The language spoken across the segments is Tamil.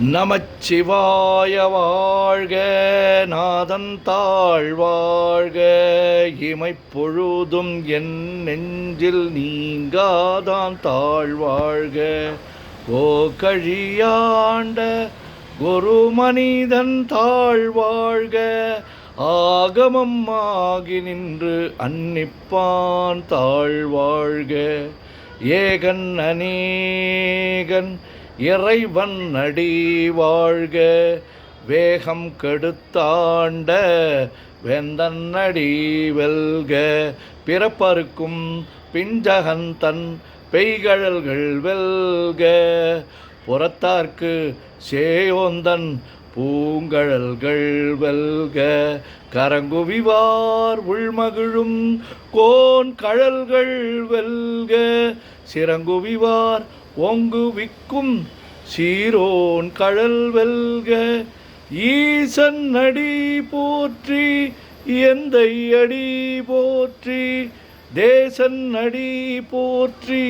நமச்சிவாய வாழ்க, நாதன் தாழ்வாழ்க, இமைப்பொழுதும் என் நெஞ்சில் நீங்காதான் தாழ்வாழ்க. ஓ கழியாண்ட ஒரு மனிதன் தாழ்வாழ்க, ஆகமம் ஆகி நின்று அன்னிப்பான் தாழ்வாழ்க. ஏகன் அநேகன் இறைவன் அடி வாழ்க, வேகம் கெடுத்தாண்ட வேந்தன் அடி வெல்க. பிறப்பருக்கும் பிஞ்சகன் தன் பெய்கழல்கள் வெல்க, புறத்தார்க்கு சேயோந்தன் பூங்கழல்கள் வெல்க. கரங்குவிவார் உள்மகிழும் கோன் கழல்கள் வெல்க, சிறங்குவிவார் ஓங்குவிக்கும் சீரோன் கழல் வெல்க. ஈசன் அடி போற்றி, எந்தை அடி போற்றி, தேசன் அடி போற்றி,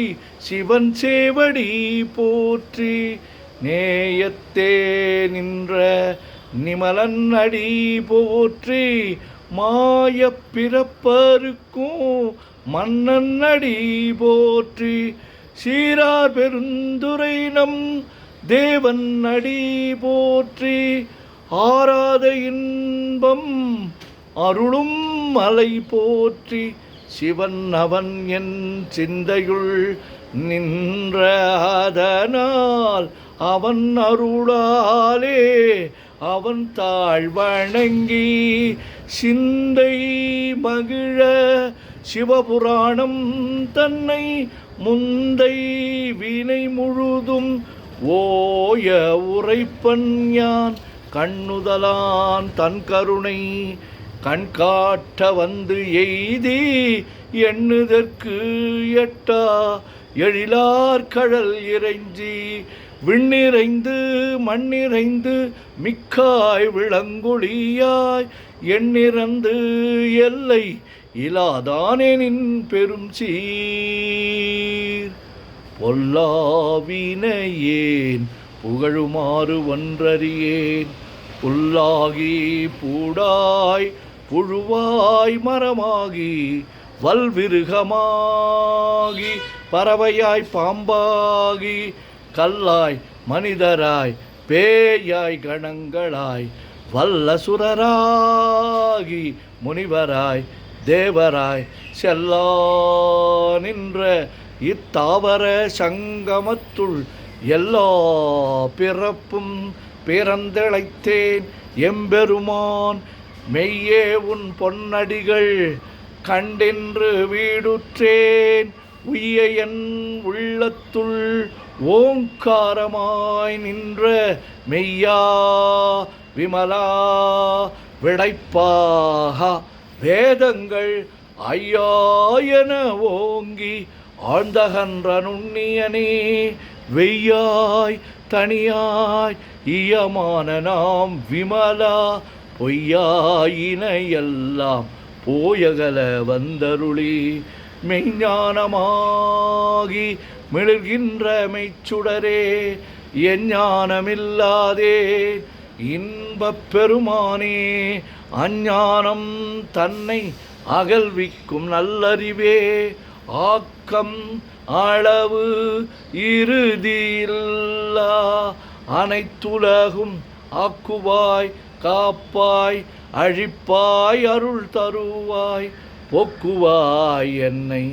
சிவன் சேவடி போற்றி. நேயத்தே நின்ற நிமலன் அடி போற்றி, மாயப் பிறப்பருக்கும் மன்னன் அடி போற்றி. சீரார் பெருந்துரை நம் தேவன் அடி போற்றி, ஆராத இன்பம் அருளும் மலை போற்றி. சிவன் அவன் என் சிந்தையுள் நின்ற அதனால், அவன் அருளாலே அவன் தாழ் வணங்கி சிந்தை மகிழ சிவபுராணம் தன்னை முந்தை வினை முழுதும் ஓய உரைப்பன் யான். கண்ணுதலான் தன் கருணை கண்காட்ட வந்து எய்தி, எண்ணுதற்கு எட்டா எழிலார் கழல் இறைஞ்சி, விண்ணிறைந்து மண்ணிறைந்து மிக்காய் விளங்கொழியாய், எண்ணிறந்து எல்லை இலாதானேனின் பெரும் சீர். பொல்லாவினையேன் புகழுமாறு ஒன்றறியேன், புல்லாகி பூடாய் புழுவாய் மரமாகி வல்விருகமாகி பறவையாய் பாம்பாகி கல்லாய் மனிதராய் பேயாய் கணங்களாய் வல்லசுரராகி முனிவராய் தேவராய் செல்லா நின்ற இத்தாவர சங்கமத்துள் எல்லா பிறப்பும் பிறந்திழைத்தேன் எம்பெருமான். மெய்யே உன் பொன்னடிகள் கண்டென்று வீடுற்றேன், உய்ய என் உள்ளத்துள் ஓங்காரமாய் நின்ற மெய்யா விமலா விடைப்பாக. வேதங்கள் ஐயாயன ஓங்கி ஆழ்ந்தகன்ற நுண்ணியனே, வெய்யாய் தனியாய் இயமான நாம் விமலா, பொய்யாயின எல்லாம் போயகல வந்தருளி. மெய்ஞானமாகி மிளர்கின்ற மெய்ச்சுடரே, எஞ்ஞானமில்லாதே இன்பப் பெருமானே. அஞ்ஞானம் தன்னை அகல்விக்கும் நல்லறிவே, ஆக்கம் அளவு இறுதியில்லா அனைத்துலகும் ஆக்குவாய் காப்பாய் அழிப்பாய் அருள் தருவாய். போக்குவாய் என்னை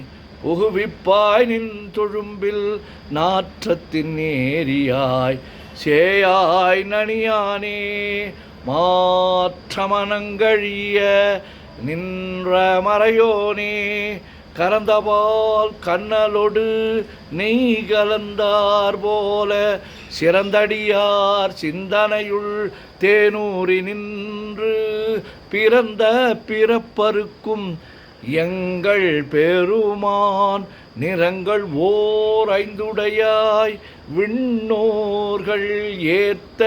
புகுவிப்பாய் நின் தொழும்பில் நாற்றத்தின் நேரியாய் சேயாய் நனியானே. மாற்றமனங்கழிய நின்ற மறையோனே, கரந்தபால் கண்ணலொடு நெய் கலந்தார் போல சிறந்தடியார் சிந்தனையுள் தேனூரி நின்று, பிறந்த பிறப்பருக்கும் எங்கள் பெருமான். நிறங்கள் ஓர் ஐந்துடையாய் விண்ணோர்கள் ஏத்த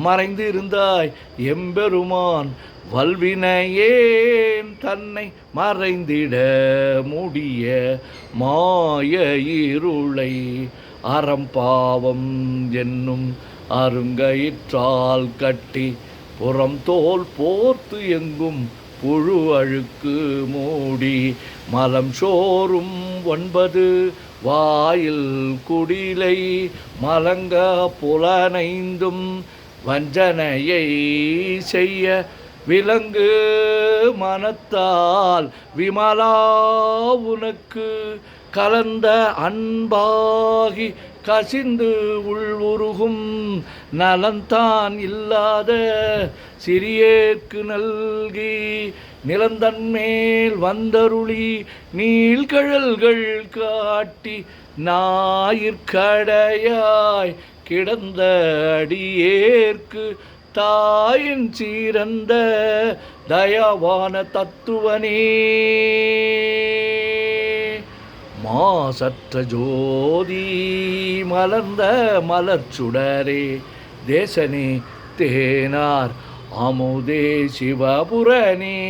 மறைந்திருந்தாய் எம்பெருமான். வல்வினையேன் தன்னை மறைந்திட முடிய மாய இருளை அறம்பாவம் என்னும் அருங்கயிற்றால் கட்டி புறம் தோல் போர்த்து எங்கும் புழு அழுக்கு மூடி மலம் சோறும் 9 வாயில் குடிலை மலங்க புலனைந்தும் வஞ்சனையை செய்ய விலங்கு மனத்தால் விமலா உனக்கு கலந்த அன்பாகி கசிந்து உள்வுருகும் நலந்தான் இல்லாத சிறியேற்கு நல்கி நிலந்தன்மேல் வந்தருளி நீள்கழல்கள் காட்டி ஞாயிற்கடையாய் கிடந்த அடியேற்கு தாயின் சீரந்த தயாவான தத்துவனே மாசற்ற ஜோதி மலர்ந்த மலர்ச்சுடரே தேசனே தேனார் அமுதே சிவபுரனே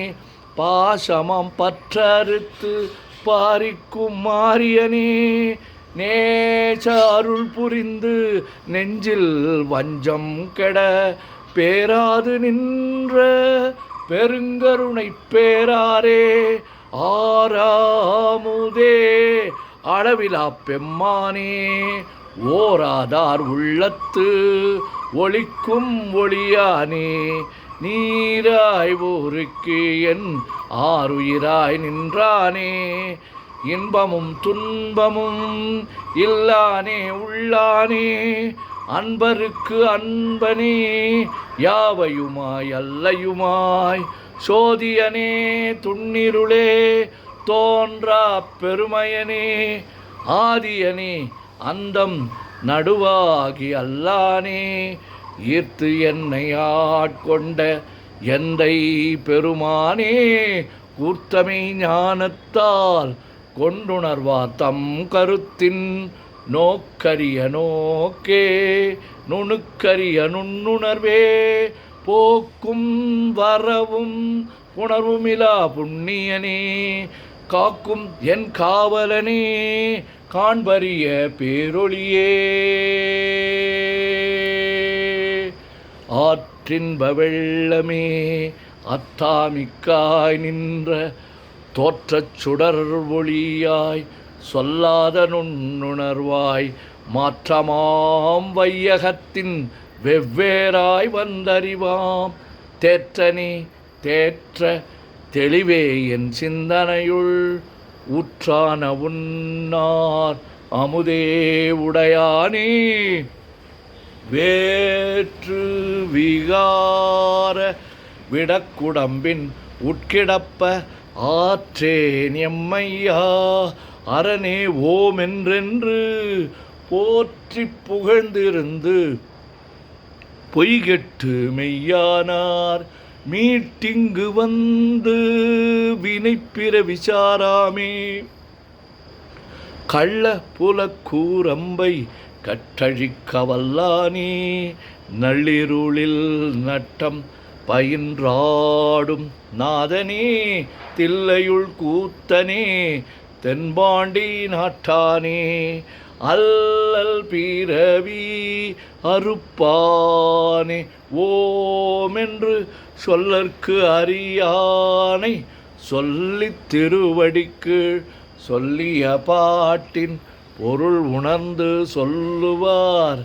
பாசமம் பற்றறுத்து பாரிக்கும் மாரியனே நேச அருள் புரிந்து நெஞ்சில் வஞ்சம் கெட பேராது நின்ற பெருங்கருணை பேராரே ஆறாமுதே அளவிலா பெம்மானே ஓராதார் உள்ளத்து ஒளிக்கும் ஒளியானே நீராய் ஊருக்கு என் ஆறுயிராய் நின்றானே இன்பமும் துன்பமும் இல்லானே உள்ளானே அன்பருக்கு அன்பனே யாவையுமாய் அல்லையுமாய் சோதியனே துண்ணிருளே தோன்றா பெருமையனே ஆதியனே அந்தம் நடுவாகி அல்லானே ஈர்த்து என்னை ஆட்கொண்ட எந்தை பெருமானே கூர்த்தமை ஞானத்தால் கொண்டுணர்வார் தம் கருத்தின் நோக்கரிய நோக்கே நுணுக்கரிய நுண்ணுணர்வே போக்கும் வரவும் உணர்வுமிலா புண்ணியனே காக்கும் என் காவலனே காண்பரிய பேரொளியே ஆற்றின்ப வெள்ளமே அத்தாமிக்காய் நின்ற தோற்றச் சுடர் ஒளியாய் சொல்லாத நுண்ணுணர்வாய் மாற்றமாம் வையகத்தின் வெவ்வேறாய் வந்தறிவாம் தேற்றனே தேற்ற தெளிவே என் சிந்தனையுள் ஊற்றான உன்னார் அமுதே உடையானே வேற்று விகார விடக்குடம்பின் உட்கிடப்ப ஆற்றேன் எம்மையா அரணே ஓமென்றென்று போற்றி புகழ்ந்திருந்து பொய்கெட்டு மெய்யானார் மீட்டிங்கு வந்து வினைப்பிற விசாராமே கள்ள புலக்கூரம்பை கற்றழிக்க வல்லானே நள்ளிருளில் நட்டம் பயின்றாடும் நாதனே தில்லையுள் கூத்தனே தென்பாண்டி நாட்டானே அல்லல் பிறவி அறுப்பானே ஓமென்று சொல்லற்கு அறியானை சொல்லித் திருவடிக்கு சொல்லிய பாட்டின் பொருள் உணர்ந்து சொல்லுவார்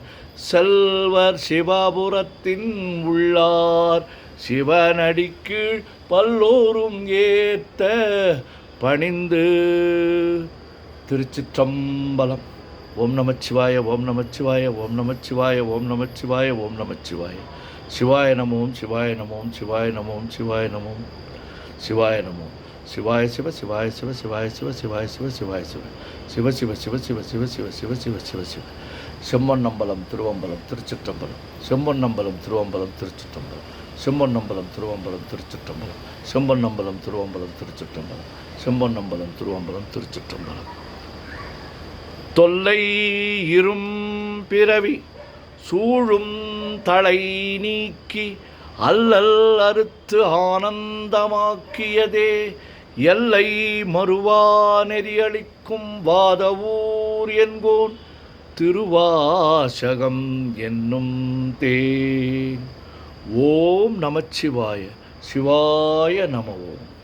செல்வர் சிவபுரத்தின் உள்ளார் சிவனடிக்கு பல்லோரும் ஏத்த பணிந்து. திருச்சிற்றம்பலம். ஓம் நமச்சிவாய ஓம் நமச்சிவாய ஓம் நமச்சிவாய ஓம் நமச்சிவாய ஓம் நமச்சிவாய. சிவாய நமோம் சிவாய நமோம் சிவாய நமோம் சிவாய நமோம் சிவாய நமோம். சிவாய சிவ சிவாய சிவ சிவாய சிவ சிவாய சிவ சிவாய சிவ சிவ சிவ சிவ சிவ சிவ சிவ சிவ சிவ சிவ சிவ. செம்மண்ணம்பலம் திருவம்பலம் திருச்சிற்றம்பலம். செம்மண்ணம்பலம் திருவம்பலம் திருச்சிற்றம்பலம். செம்மண்ணம்பலம் திருவம்பலம் திருச்சிற்றம்பலம். செம்மண்ணம்பலம் திருவம்பலம் திருச்சிற்றம்பலம். செம்மண்ணம்பலம் திருவம்பலம் திருச்சிற்றம்பலம். தொல்லை இரும் பிறவி சூழும் தலை நீக்கி அல்லல் அறுத்து ஆனந்தமாக்கியதே எல்லை மறுவா நெறியளிக்கும் வாதவூர் என்கோன் திருவாசகம் என்னும் தேன். ஓம் நமச்சிவாய. சிவாய நம ஓம்.